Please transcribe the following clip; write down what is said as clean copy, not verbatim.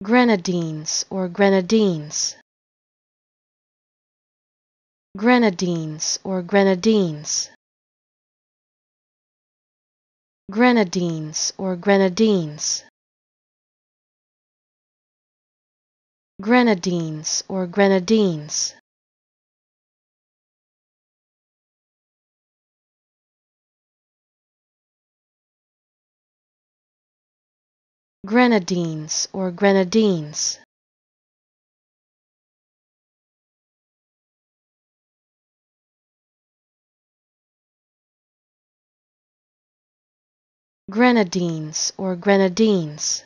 Grenadines or grenadines. Grenadines or grenadines. Grenadines or grenadines. Grenadines or grenadines. Grenadines or grenadines. Grenadines or grenadines.